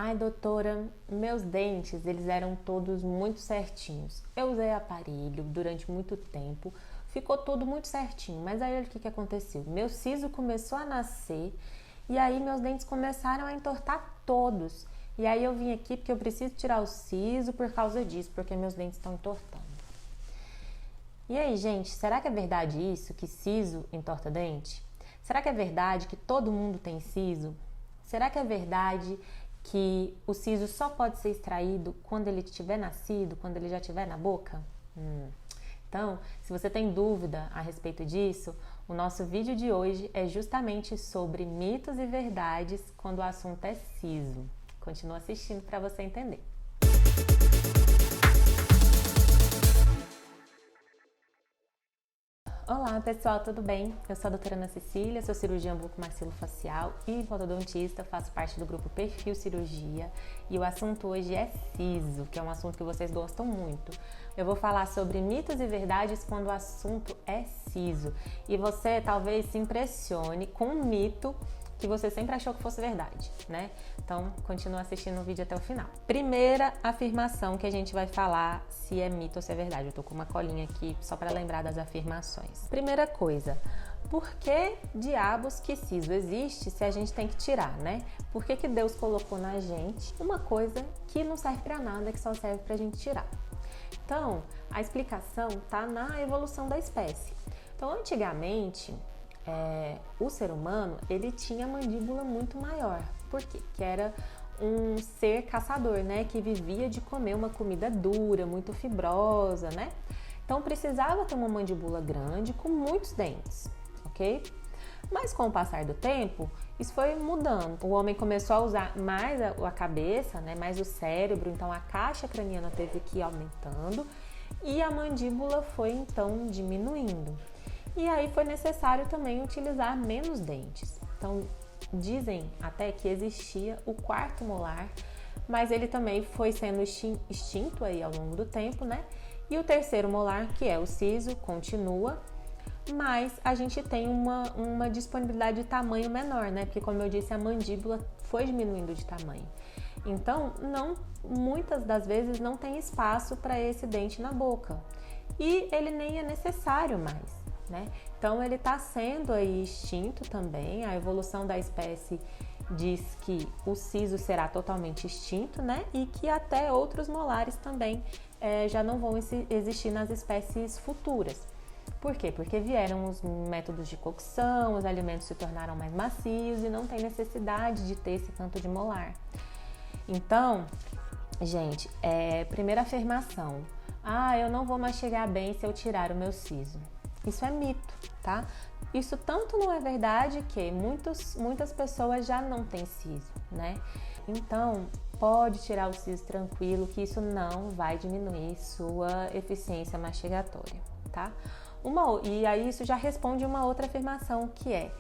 Ai, doutora, meus dentes, eles eram todos muito certinhos. Eu usei aparelho durante muito tempo, ficou tudo muito certinho. Mas aí, o que aconteceu? Meu siso começou a nascer e aí meus dentes começaram a entortar todos. E aí eu vim aqui porque eu preciso tirar o siso por causa disso, porque meus dentes estão entortando. E aí, gente, será que é verdade isso, que siso entorta dente? Será que é verdade que todo mundo tem siso? Será que é verdade que o siso só pode ser extraído quando ele tiver nascido, quando ele já estiver na boca? Então, se você tem dúvida a respeito disso, o nosso vídeo de hoje é justamente sobre mitos e verdades quando o assunto é siso. Continua assistindo para você entender. Olá pessoal, tudo bem? Eu sou a doutora Ana Cecília, sou cirurgiã bucomaxilofacial e implantodontia, faço parte do grupo Perfil Cirurgia e o assunto hoje é siso, que é um assunto que vocês gostam muito. Eu vou falar sobre mitos e verdades quando o assunto é siso e você talvez se impressione com um mito que você sempre achou que fosse verdade, né? Então, continua assistindo o vídeo até o final. Primeira afirmação que a gente vai falar se é mito ou se é verdade. Eu tô com uma colinha aqui só para lembrar das afirmações. Primeira coisa, por que diabos que siso existe se a gente tem que tirar, né? Por que Deus colocou na gente uma coisa que não serve para nada, que só serve pra gente tirar? Então, a explicação tá na evolução da espécie. Então, antigamente, o ser humano, ele tinha mandíbula muito maior. Por quê? Porque era um ser caçador, né? Que vivia de comer uma comida dura, muito fibrosa, né? Então precisava ter uma mandíbula grande com muitos dentes, ok? Mas com o passar do tempo, isso foi mudando. O homem começou a usar mais a cabeça, né? Mais o cérebro, então a caixa craniana teve que ir aumentando e a mandíbula foi então diminuindo. E aí foi necessário também utilizar menos dentes. Então, dizem até que existia o quarto molar, mas ele também foi sendo extinto aí ao longo do tempo, né? E o terceiro molar, que é o siso, continua, mas a gente tem uma disponibilidade de tamanho menor, né? Porque, como eu disse, a mandíbula foi diminuindo de tamanho. Então, muitas das vezes não tem espaço para esse dente na boca. E ele nem é necessário mais. Né? Então ele está sendo aí extinto também. A evolução da espécie diz que o siso será totalmente extinto, né? E que até outros molares também já não vão existir nas espécies futuras. Por quê? Porque vieram os métodos de cocção, os alimentos se tornaram mais macios e não tem necessidade de ter esse tanto de molar. Então, gente, primeira afirmação: eu não vou mastigar bem se eu tirar o meu siso. Isso é mito, tá? Isso tanto não é verdade que muitas pessoas já não têm siso, né? Então, pode tirar o siso tranquilo, que isso não vai diminuir sua eficiência mastigatória, tá? E aí isso já responde uma outra afirmação que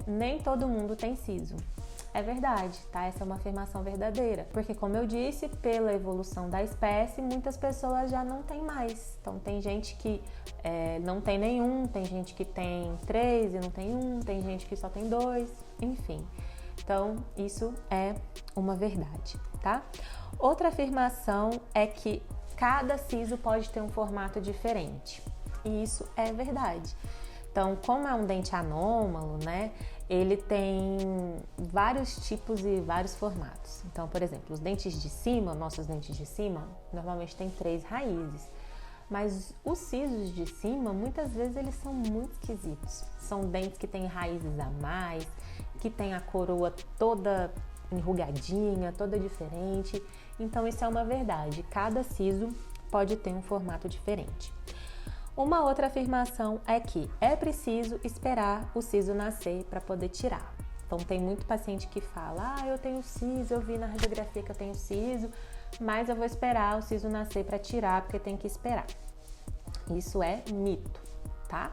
nem todo mundo tem siso. É verdade, tá? Essa é uma afirmação verdadeira, porque, como eu disse, pela evolução da espécie, muitas pessoas já não têm mais. Então, tem gente que não tem nenhum, tem gente que tem 3 e não tem um, tem gente que só tem 2, enfim. Então, isso é uma verdade, tá? Outra afirmação é que cada siso pode ter um formato diferente, e isso é verdade. Então, como é um dente anômalo, né, ele tem vários tipos e vários formatos. Então, por exemplo, os dentes de cima, nossos dentes de cima, normalmente tem 3 raízes. Mas os sisos de cima, muitas vezes, eles são muito esquisitos. São dentes que têm raízes a mais, que tem a coroa toda enrugadinha, toda diferente. Então, isso é uma verdade. Cada siso pode ter um formato diferente. Uma outra afirmação é que é preciso esperar o siso nascer para poder tirar. Então, tem muito paciente que fala: eu tenho siso, eu vi na radiografia que eu tenho siso, mas eu vou esperar o siso nascer para tirar, porque tem que esperar. Isso é mito, tá?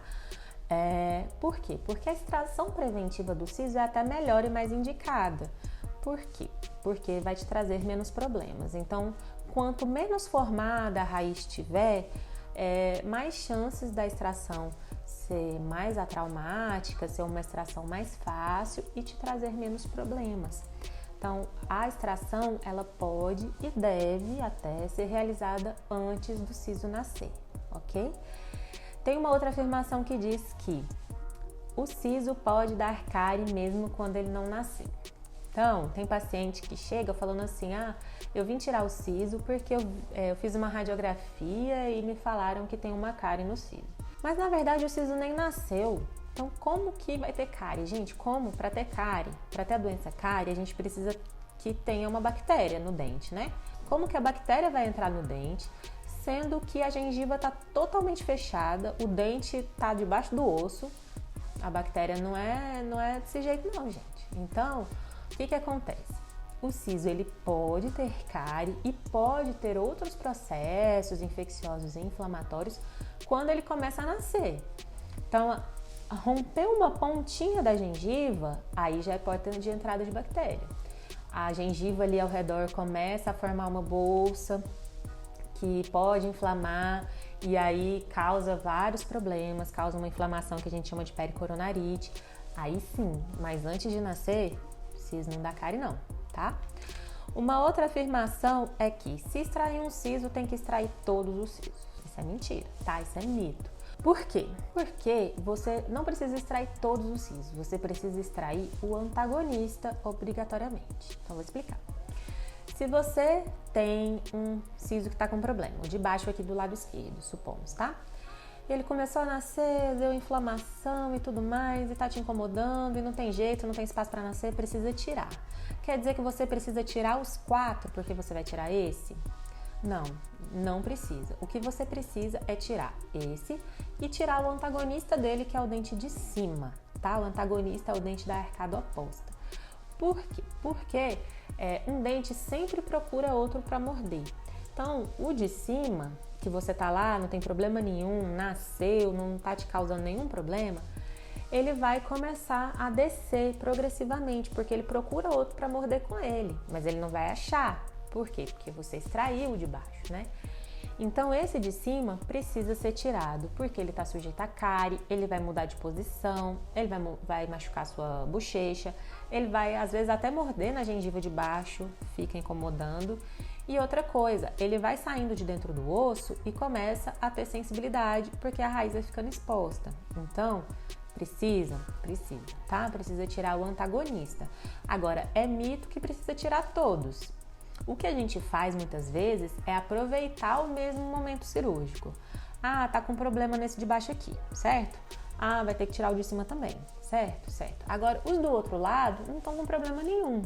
Por quê? Porque a extração preventiva do siso é até melhor e mais indicada. Por quê? Porque vai te trazer menos problemas. Então, quanto menos formada a raiz tiver, mais chances da extração ser mais atraumática, ser uma extração mais fácil e te trazer menos problemas, Então, a extração, ela pode e deve até ser realizada antes do siso nascer, ok? Tem uma outra afirmação que diz que o siso pode dar cárie mesmo quando ele não nasceu. Então, tem paciente que chega falando assim, eu vim tirar o siso porque eu fiz uma radiografia e me falaram que tem uma cárie no siso. Mas, na verdade, o siso nem nasceu. Então, como que vai ter cárie? Gente, como? Para ter cárie, para ter a doença cárie, a gente precisa que tenha uma bactéria no dente, né? Como que a bactéria vai entrar no dente, sendo que a gengiva está totalmente fechada, o dente está debaixo do osso, a bactéria não é desse jeito não, gente. Então, o que acontece? O siso, ele pode ter cárie e pode ter outros processos infecciosos e inflamatórios quando ele começa a nascer. Então, romper uma pontinha da gengiva, aí já é porta de entrada de bactéria. A gengiva ali ao redor começa a formar uma bolsa que pode inflamar e aí causa vários problemas, causa uma inflamação que a gente chama de pericoronarite. Aí sim, mas antes de nascer, siso não dá cárie não, tá? Uma outra afirmação é que se extrair um siso, tem que extrair todos os sisos. Isso é mentira, tá? Isso é mito. Por quê? Porque você não precisa extrair todos os sisos, você precisa extrair o antagonista obrigatoriamente. Então, vou explicar. Se você tem um siso que está com problema, o de baixo aqui do lado esquerdo, supomos, tá? Ele começou a nascer, deu inflamação e tudo mais, e tá te incomodando, e não tem jeito, não tem espaço para nascer, precisa tirar. Quer dizer que você precisa tirar os 4 porque você vai tirar esse? Não, não precisa. O que você precisa é tirar esse e tirar o antagonista dele, que é o dente de cima, tá? O antagonista é o dente da arcada oposta. Por quê? Porque um dente sempre procura outro para morder. Então, o de cima, que você tá lá, não tem problema nenhum, nasceu, não tá te causando nenhum problema, ele vai começar a descer progressivamente, porque ele procura outro para morder com ele, mas ele não vai achar. Por quê? Porque você extraiu o de baixo, né? Então, esse de cima precisa ser tirado, porque ele está sujeito a cárie, ele vai mudar de posição, ele vai machucar a sua bochecha, ele vai, às vezes, até morder na gengiva de baixo, fica incomodando. E outra coisa, ele vai saindo de dentro do osso e começa a ter sensibilidade, porque a raiz vai ficando exposta. Então, precisa, tá? Precisa tirar o antagonista. Agora, é mito que precisa tirar todos. O que a gente faz muitas vezes é aproveitar o mesmo momento cirúrgico. Tá com problema nesse de baixo aqui, certo? Vai ter que tirar o de cima também, certo? Certo. Agora, os do outro lado não estão com problema nenhum.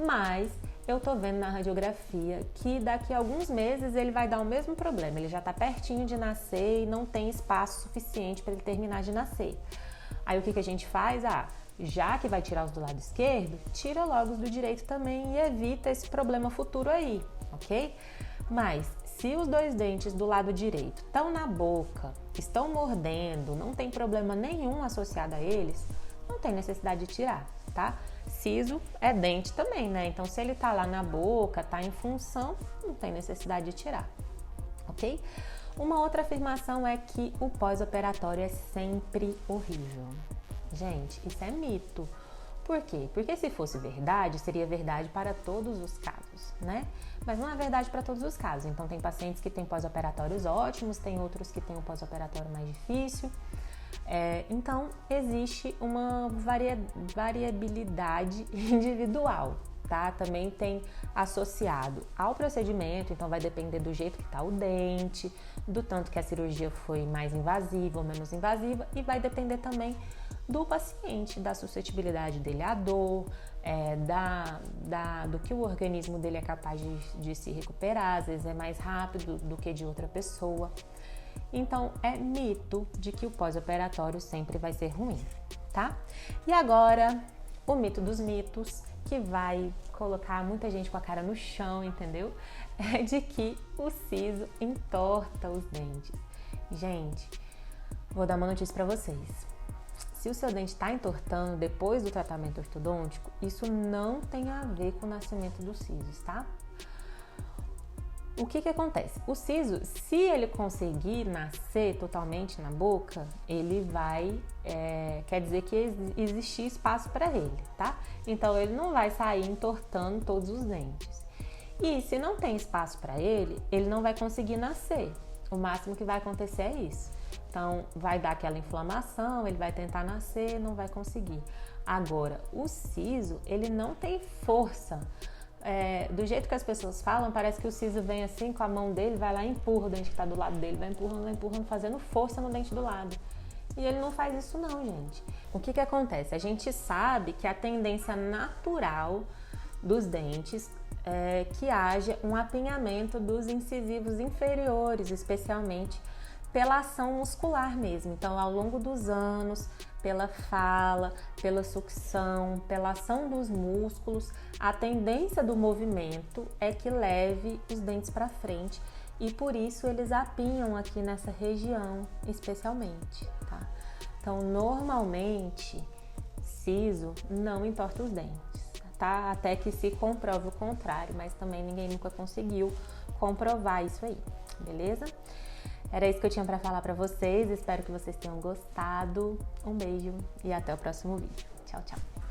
Mas eu tô vendo na radiografia que daqui a alguns meses ele vai dar o mesmo problema. Ele já tá pertinho de nascer e não tem espaço suficiente para ele terminar de nascer. Aí o que a gente faz? Já que vai tirar os do lado esquerdo, tira logo os do direito também e evita esse problema futuro aí, ok? Mas se os 2 dentes do lado direito estão na boca, estão mordendo, não tem problema nenhum associado a eles, não tem necessidade de tirar, tá? Siso é dente também, né? Então, se ele tá lá na boca, tá em função, não tem necessidade de tirar, ok? Uma outra afirmação é que o pós-operatório é sempre horrível. Gente, isso é mito. Por quê? Porque se fosse verdade, seria verdade para todos os casos, né? Mas não é verdade para todos os casos. Então, tem pacientes que têm pós-operatórios ótimos, tem outros que têm um pós-operatório mais difícil. Então, existe uma variabilidade individual, tá? Também tem associado ao procedimento, então vai depender do jeito que tá o dente, do tanto que a cirurgia foi mais invasiva ou menos invasiva, e vai depender também do paciente, da suscetibilidade dele à dor, do que o organismo dele é capaz de se recuperar, às vezes é mais rápido do que de outra pessoa. Então, é mito de que o pós-operatório sempre vai ser ruim, tá? E agora, o mito dos mitos, que vai colocar muita gente com a cara no chão, entendeu? É de que o siso entorta os dentes. Gente, vou dar uma notícia para vocês. Se o seu dente está entortando depois do tratamento ortodôntico, isso não tem a ver com o nascimento dos sisos, tá? O que acontece? O siso, se ele conseguir nascer totalmente na boca, ele vai, quer dizer que existe espaço para ele, tá? Então ele não vai sair entortando todos os dentes. E se não tem espaço para ele não vai conseguir nascer. O máximo que vai acontecer é isso. Então vai dar aquela inflamação, ele vai tentar nascer, não vai conseguir. Agora, o siso, ele não tem força. Do jeito que as pessoas falam, parece que o siso vem assim com a mão dele, vai lá e empurra o dente que está do lado dele, vai empurrando, fazendo força no dente do lado. E ele não faz isso não, gente. O que acontece? A gente sabe que a tendência natural dos dentes é que haja um apinhamento dos incisivos inferiores, especialmente pela ação muscular mesmo. Então, ao longo dos anos, pela fala, pela sucção, pela ação dos músculos, a tendência do movimento é que leve os dentes para frente e por isso eles apinham aqui nessa região, especialmente, tá? Então, normalmente, siso não entorta os dentes, tá? Até que se comprove o contrário, mas também ninguém nunca conseguiu comprovar isso aí, beleza? Era isso que eu tinha para falar para vocês, espero que vocês tenham gostado. Um beijo e até o próximo vídeo. Tchau, tchau!